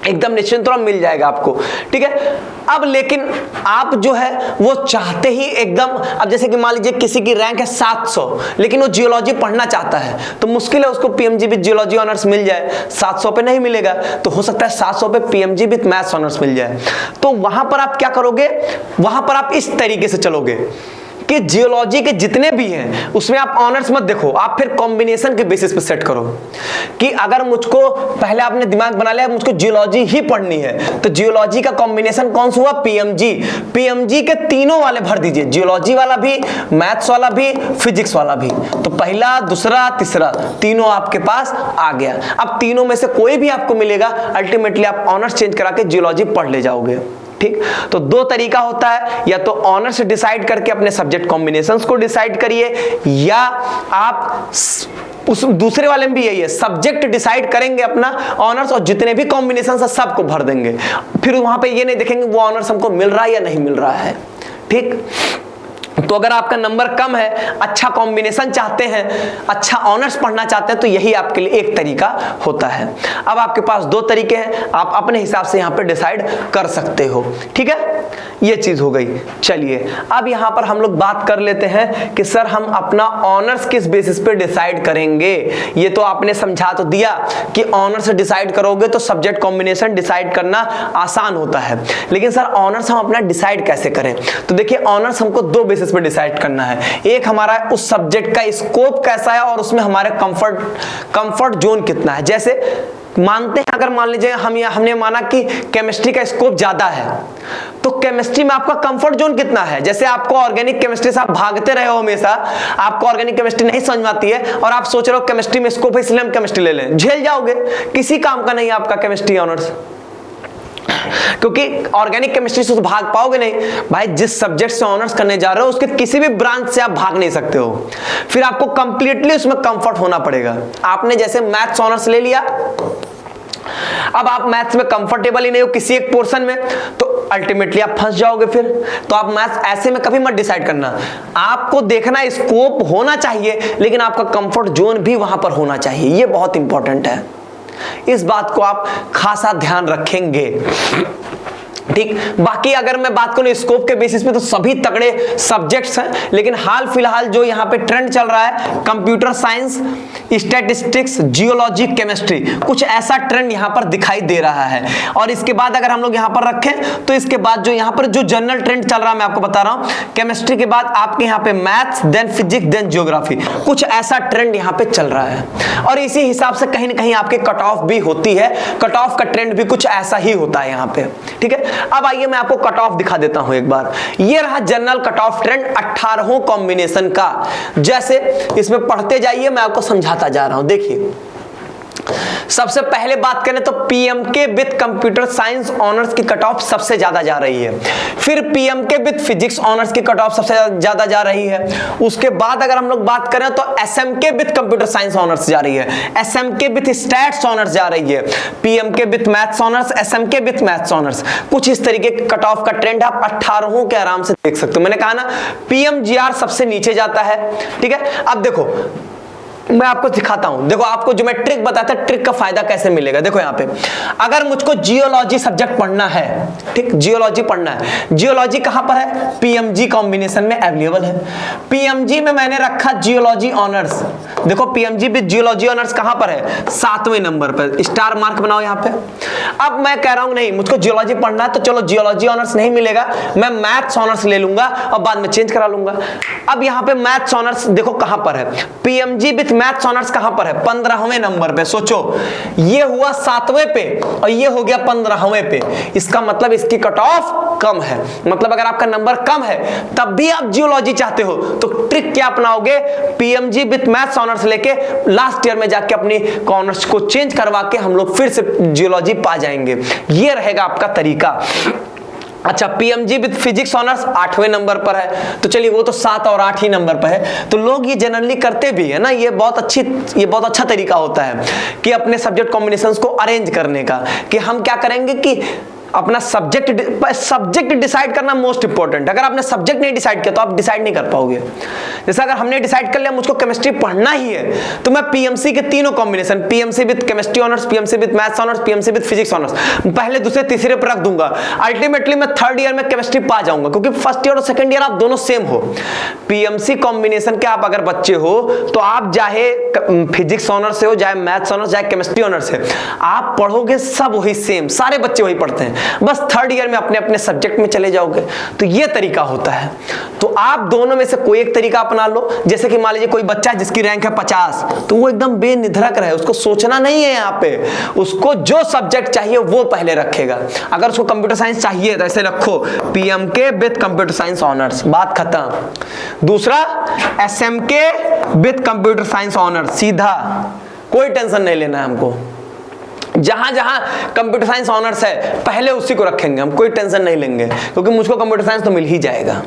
एकदम निश्चिंत रहो, मिल जाएगा आपको, ठीक है। अब लेकिन आप जो है वो चाहते ही एकदम, अब जैसे कि मान लीजिए किसी की रैंक है 700 लेकिन वो जियोलॉजी पढ़ना चाहता है, तो मुश्किल है उसको पीएमजी विद जियोलॉजी ऑनर्स मिल जाए, 700 पे नहीं मिलेगा, तो हो सकता है 700 पे पीएमजी विद मैथ्स ऑनर्स मिल जाए। तो वहां पर आप क्या करोगे, वहां पर आप इस तरीके से चलोगे कि जियोलॉजी के जितने भी हैं उसमें आप ऑनर्स मत देखो, आप फिर कॉम्बिनेशन के बेसिस पे सेट करो कि अगर मुझको, पहले आपने दिमाग बना लिया मुझको जियोलॉजी ही पढ़नी है, तो जियोलॉजी का कॉम्बिनेशन कौन सा हुआ, पीएमजी, पीएमजी के तीनों वाले भर दीजिए, जियोलॉजी वाला भी, मैथ्स वाला भी, फिजिक्स वाला भी, तो पहला, दूसरा, तीसरा, तीनों आपके पास आ गया। अब तीनों में से कोई भी आपको मिलेगा, अल्टीमेटली आप ऑनर्स चेंज करा के जियोलॉजी पढ़ ले जाओगे, ठीक। तो दो तरीका होता है, या तो ऑनर्स डिसाइड करके अपने सब्जेक्ट कॉम्बिनेशंस को डिसाइड करिए, या आप उस दूसरे वाले में भी यही है, सब्जेक्ट डिसाइड करेंगे अपना ऑनर्स और जितने भी कॉम्बिनेशंस है सबको भर देंगे, फिर वहां पे ये नहीं देखेंगे वो ऑनर्स हमको मिल रहा है या नहीं मिल रहा है, ठीक। तो अगर आपका नंबर कम है, अच्छा कॉम्बिनेशन चाहते हैं, अच्छा ऑनर्स पढ़ना चाहते हैं, तो यही आपके लिए एक तरीका होता है। अब आपके पास दो तरीके हैं, आप अपने हिसाब से यहां पे डिसाइड कर सकते हो, ठीक है, ये चीज हो गई। चलिए अब यहां पर हम लोग बात कर लेते हैं कि सर हम अपना ऑनर्स किस बेसिस पे डिसाइड करेंगे। ये तो आपने समझा तो दिया कि ऑनर्स डिसाइड करोगे तो सब्जेक्ट कॉम्बिनेशन डिसाइड करना आसान होता है, लेकिन सर ऑनर्स हम अपना डिसाइड कैसे करें। तो देखिए ऑनर्स हमको दो बेसिस पे डिसाइड करना है, एक हमारा उस सब्जेक्ट का स्कोप कैसा है और उसमें हमारे कंफर्ट जोन कितना है। जैसे मानते हैं, अगर मान लीजिए हमने माना कि केमिस्ट्री का स्कोप ज्यादा है, तो केमिस्ट्री में आपका कंफर्ट जोन कितना है। जैसे आपको ऑर्गेनिक केमिस्ट्री से आप भागते रहे हो हमेशा, आपको ऑर्गेनिक केमिस्ट्री नहीं समझ में आती है और आप सोच रहे हो केमिस्ट्री में स्कोप है इसलिए हम केमिस्ट्री ले लें, झेल जाओगे, किसी काम का नहीं आपका केमिस्ट्री ऑनर्स, क्योंकि ऑर्गेनिक केमिस्ट्री से तो भाग पाओगे नहीं भाई। जिस सब्जेक्ट से ऑनर्स करने जा रहे हो उसके किसी भी ब्रांच से आप भाग नहीं सकते हो, फिर आपको कंप्लीटली उसमें कंफर्ट होना पड़ेगा। आपने जैसे मैथ्स ऑनर्स ले लिया, अब आप मैथ्स में कंफर्टेबल ही नहीं हो किसी एक पोर्शन में, तो अल्टीमेटली आप फंस जाओगे। फिर तो आप मैथ्स ऐसे में कभी मत डिसाइड करना, आपको देखना स्कोप होना चाहिए लेकिन आपका कंफर्ट जोन भी वहां पर होना चाहिए, ये बहुत इंपॉर्टेंट है, इस बात को आप खासा ध्यान रखेंगे, ठीक। बाकी अगर मैं बात करूं स्कोप के बेसिस पे तो सभी तगड़े सब्जेक्ट्स हैं, लेकिन हाल फिलहाल जो यहां पे ट्रेंड चल रहा है computer science, statistics, geology, chemistry, कुछ ऐसा ट्रेंड यहां पर दिखाई दे रहा है। और इसके बाद अगर हम लोग यहां पर रखें तो इसके बाद जो यहां पर जो जनरल ट्रेंड चल रहा है मैं आपको बता रहा हूं, केमिस्ट्री के बाद आपके यहां पे maths, then physics, then geography, कुछ ऐसा ट्रेंड यहां पे चल रहा है। और इसी हिसाब से कहीं ना कहीं आपके कट ऑफ भी होती है, कट ऑफ का ट्रेंड भी कुछ ऐसा ही होता है यहां पे, ठीक है। अब आइए मैं आपको कट ऑफ दिखा देता हूं एक बार, ये रहा general cut off trend 18 combination का। जैसे इसमें पढ़ते जाइए, मैं आपको समझाता जा रहा हूं। देखिए सबसे पहले बात करें तो PMK with computer science honours की कट ऑफ सबसे ज्यादा जा रही है, फिर पीएमके विद फिजिक्स ऑनर्स की कट ऑफ सबसे ज्यादा जा रही है, उसके बाद अगर हम लोग बात करें तो SMK with computer science honours जा रही है, एसएमके विद स्टैट्स ऑनर्स जा रही है, PMK with maths honours, SMK with maths honours, कुछ इस तरीके के कट ऑफ का ट्रेंड आप 18 के आराम से देख सकते हो। मैंने कहा ना पीएमजीआर सबसे नीचे जाता है, ठीक है। अब देखो मैं आपको दिखाता हूं। देखो आपको जो मैं ट्रिक बताता, ट्रिक का फायदा कैसे मिलेगा। देखो यहां पे अगर मुझको जियोलॉजी सब्जेक्ट पढ़ना है, ठीक, जियोलॉजी पढ़ना है, जियोलॉजी कहां पर है, पीएमजी कॉम्बिनेशन में अवेलेबल है। पीएमजी में मैंने रखा जियोलॉजी ऑनर्स। देखो पीएमजी विद जियोलॉजी ऑनर्स कहां पर है, 7वें नंबर पर, स्टार मार्क बनाओ यहां पे। अब मैं कह रहा हूं नहीं मुझको जियोलॉजी पढ़ना है, तो चलो जियोलॉजी ऑनर्स नहीं मिलेगा, मैं मैथ्स ऑनर्स ले लूंगा और बाद में चेंज करा लूंगा। अब यहां पे मैथ्स ऑनर्स देखो कहां पर है, पीएमजी विद मैथ्स ऑनर्स कहां पर है, 15वें नंबर पे। सोचो ये हुआ 7वें पे और ये हो गया 15वें पे, इसका मतलब इसकी कट ऑफ कम है। मतलब अगर आपका नंबर कम है तब भी आप जियोलॉजी चाहते हो तो ट्रिक क्या अपनाओगे, पीएमजी विद मैथ्स ऑनर्स लेके लास्ट ईयर में जाके अपनी ऑनर्स को चेंज करवा के हम लोग फिर से जियोलॉजी पा जाएंगे। ये रहेगा आपका तरीका। अच्छा, पीएमजी विद फिजिक्स ऑनर्स 8वें नंबर पर है, तो चलिए वो तो 7 और 8 ही नंबर पर है, तो लोग ये जनरली करते भी है ना। ये बहुत अच्छा तरीका होता है कि अपने सब्जेक्ट कॉम्बिनेशंस को अरेंज करने का, कि हम क्या करेंगे कि अपना सब्जेक्ट डिसाइड करना मोस्ट इंपॉर्टेंट। अगर आपने सब्जेक्ट नहीं डिसाइड किया तो आप डिसाइड नहीं कर पाओगे। जैसे अगर हमने डिसाइड कर लिया मुझको केमिस्ट्री पढ़ना ही है, तो मैं पीएमसी के तीनों combination, PMC with chemistry honours, PMC with maths honours, PMC with physics honours, पहले दूसरे तीसरे पर रख दूंगा। अल्टीमेटली मैं 3rd ईयर में केमिस्ट्री पा जाऊंगा, क्योंकि 1st ईयर और 2nd ईयर आप दोनों सेम हो। पीएमसी कॉम्बिनेशन के आप अगर बच्चे हो तो आप चाहे फिजिक्स ऑनर्स से हो, चाहे मैथ्स ऑनर्स, चाहे केमिस्ट्री ऑनर्स से, आप पढ़ोगे सब वही सेम, सारे बच्चे वही पढ़ते हैं, बस 3rd ईयर में अपने अपने सब्जेक्ट में चले जाओगे। तो ये तरीका होता है। तो आप दोनों में से कोई एक तरीका अपना लो। जैसे कि मान लीजिए कोई बच्चा जिसकी रैंक है 50, तो वो एकदम बेनिधड़क रहे, उसको सोचना नहीं है यहाँ पे, उसको जो सब्जेक्ट चाहिए वो पहले रखेगा। अगर उसको कंप्यूटर साइंस चाहिए तो ऐसे रखो PMK with computer science honours, बात खत्म। दूसरा SMK with computer science honours, सीधा, कोई टेंशन नहीं लेना है हमको। जहां जहां कंप्यूटर साइंस ऑनर्स है पहले उसी को रखेंगे हम, कोई टेंशन नहीं लेंगे, क्योंकि मुझको कंप्यूटर साइंस तो मिल ही जाएगा।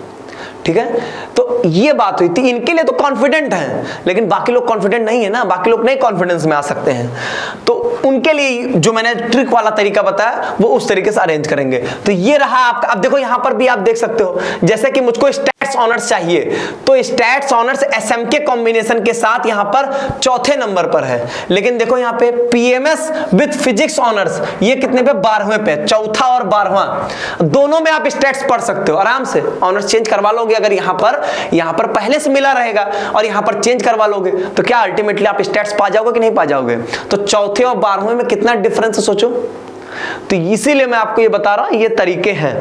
ठीक है, तो ये बात हुई थी। इनके लिए तो कॉन्फिडेंट हैं, लेकिन बाकी लोग कॉन्फिडेंट नहीं है ना, बाकी लोग नहीं कॉन्फिडेंस में आ सकते हैं, तो उनके लिए जो मैंने ट्रिक वाला तरीका बताया वो उस तरीके से अरेंज करेंगे। तो ये रहा आपका। अब देखो यहां पर भी आप देख सकते हो, जैसे कि मुझको स्टैट्स ऑनर्स चाहिए, तो स्टैट्स ऑनर्स एसएमके कॉम्बिनेशन के साथ यहां पर 4थे नंबर पर है। लेकिन देखो यहां पे पीएमएस विद फिजिक्स ऑनर्स, ये कितने पे, 12वें पे, चौथा और 12वां, दोनों में आप स्टैट्स पढ़ सकते हो आराम से। ऑनर्स चेंज करवा लोगे अगर यहां पर पहले से मिला रहेगा और यहां पर चेंज करवा लोगे तो क्या अल्टीमेटली आप स्टैट्स पा जाओगे कि नहीं पा जाओगे। तो चौथे और 12वें में कितना डिफरेंस है सोचो। तो इसीलिए मैं आपको ये बता रहा हूं, ये तरीके हैं।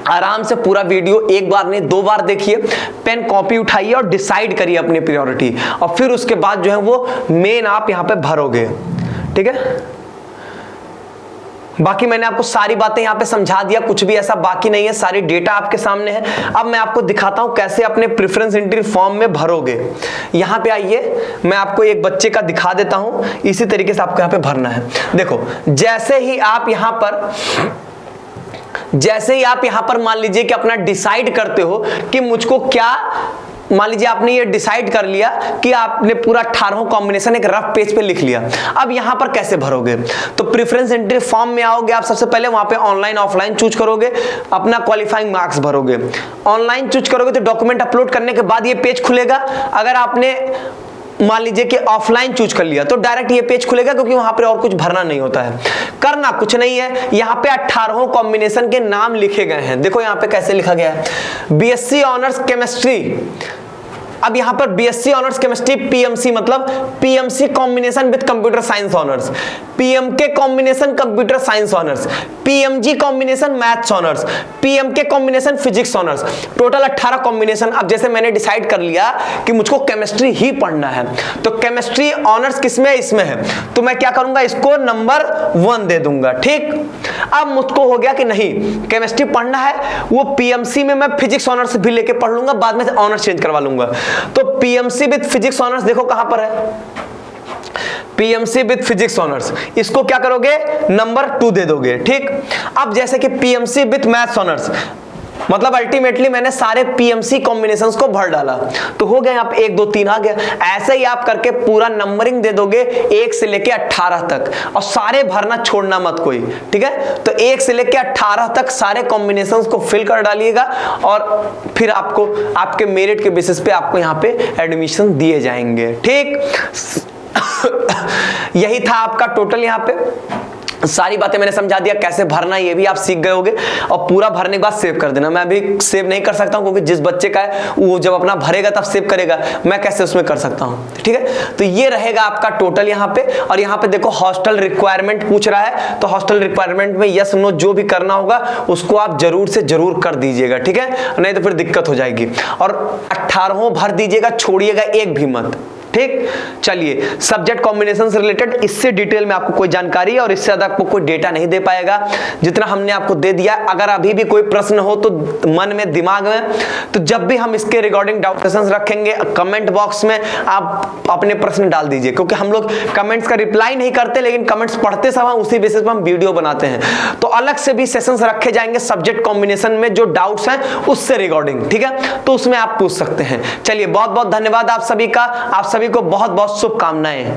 आराम से पूरा वीडियो एक बार नहीं 2 बार देखिए, पेन कॉपी उठाइए और डिसाइड करिए अपनी प्रायोरिटी, और फिर उसके बाद जो है वो मेन आप यहां पे भरोगे। ठीक है, बाकी मैंने आपको सारी बातें यहां पे समझा दिया, कुछ भी ऐसा बाकी नहीं है, सारी डेटा आपके सामने है। अब मैं आपको दिखाता हूं कैसे अपने प्रेफरेंस एंट्री फॉर्म में भरोगे। यहां पे आइए, मैं आपको एक बच्चे का दिखा देता हूं, इसी तरीके से आपको यहां पे भरना है। देखो जैसे ही आप यहां पर मान लीजिए कि अपना डिसाइड करते हो कि मुझको क्या, मान लीजिए आपने ये डिसाइड कर लिया कि आपने पूरा 18 कॉम्बिनेशन एक रफ पेज पे लिख लिया। अब यहां पर कैसे भरोगे, तो प्रेफरेंस एंट्री फॉर्म में आओगे आप, सबसे पहले वहां पे ऑनलाइन ऑफलाइन चूज करोगे, अपना क्वालिफाइंग मार्क्स भरोगे। ऑनलाइन चूज करोगे तो डॉक्यूमेंट अपलोड करने के बाद ये पेज खुलेगा। अगर आपने मान लीजिए कि ऑफलाइन चूज कर लिया तो डायरेक्ट ये पेज खुलेगा, क्योंकि वहां पे और कुछ भरना नहीं होता है, करना कुछ नहीं है। यहां पे 18 कॉम्बिनेशन के नाम लिखे गए हैं। देखो यहां पे कैसे लिखा गया है, बीएससी ऑनर्स केमिस्ट्री। अब यहां पर बीएससी ऑनर्स केमिस्ट्री पीएमसी, मतलब PMC combination with computer science honours, PMK combination computer science honours, PMG combination maths honours, PMK combination physics honours, total 18 combination. अब जैसे मैंने डिसाइड कर लिया कि मुझको केमिस्ट्री ही पढ़ना है, तो केमिस्ट्री ऑनर्स किसमें, इसमें है, तो मैं क्या करूंगा, इसको नंबर 1 दे दूंगा। ठीक, अब मुझको हो गया कि नहीं केमिस्ट्री पढ़ना है, वो पीएमसी में मैं फिजिक्स ऑनर्स भी लेके पढ़ लूंगा, बाद में ऑनर्स चेंज करवा लूंगा। तो पीएमसी विद फिजिक्स ऑनर्स देखो कहां पर है, पीएमसी विद फिजिक्स ऑनर्स, इसको क्या करोगे, नंबर 2 दे दोगे। ठीक, अब जैसे कि पीएमसी विद मैथ्स ऑनर्स, मतलब अल्टीमेटली मैंने सारे पीएमसी कॉम्बिनेशंस को भर डाला तो हो गया यहाँ पे 1 2 3 आ गया। ऐसे ही आप करके पूरा नंबरिंग दे दोगे 1 से लेके 18 तक और सारे भरना छोड़ना मत कोई, ठीक है। तो 1 से लेके 18 तक सारे कॉम्बिनेशंस को फिल कर डालिएगा और फिर आपको आपके मेरिट के बेसिस पे आपको यहाँ पे एडमिशन दिए जाएंगे, ठीक। यही था आपका टोटल, यहाँ पे सारी बातें मैंने समझा दिया, कैसे भरना ये भी आप सीख गए होगे। और पूरा भरने के बाद सेव कर देना। मैं अभी सेव नहीं कर सकता हूं क्योंकि जिस बच्चे का है वो जब अपना भरेगा तब सेव करेगा, मैं कैसे उसमें कर सकता हूं, ठीक है। तो ये रहेगा आपका टोटल यहाँ पे। और यहाँ पे देखो हॉस्टल रिक्वायरमेंट पूछ रहा है, तो हॉस्टल रिक्वायरमेंट में यस नो जो भी करना होगा उसको आप जरूर से जरूर कर दीजिएगा, ठीक है, नहीं तो फिर दिक्कत हो जाएगी। और 18 भर दीजिएगा, छोड़िएगा एक भी मत, ठीक। चलिए, सब्जेक्ट कॉम्बिनेशन से रिलेटेड इससे डिटेल में आपको कोई जानकारी है और इससे ज्यादा आपको कोई डेटा नहीं दे पाएगा, जितना हमने आपको दे दिया। अगर अभी भी कोई प्रश्न हो तो मन में, दिमाग में, तो जब भी हम इसके रिगार्डिंग डाउट सेशंस रखेंगे कमेंट बॉक्स में आप अपने प्रश्न डाल दीजिए, क्योंकि हम लोग कमेंट्स का रिप्लाई नहीं करते लेकिन कमेंट्स पढ़ते समय उसी बेसिस पर हम वीडियो बनाते हैं। तो अलग से भी सेशंस रखे जाएंगे सब्जेक्ट कॉम्बिनेशन में, जो डाउट्स हैं उससे रिगार्डिंग, ठीक है, तो उसमें आप पूछ सकते हैं। चलिए, बहुत बहुत धन्यवाद आप सभी का, आप सभी को बहुत बहुत शुभकामनाएं।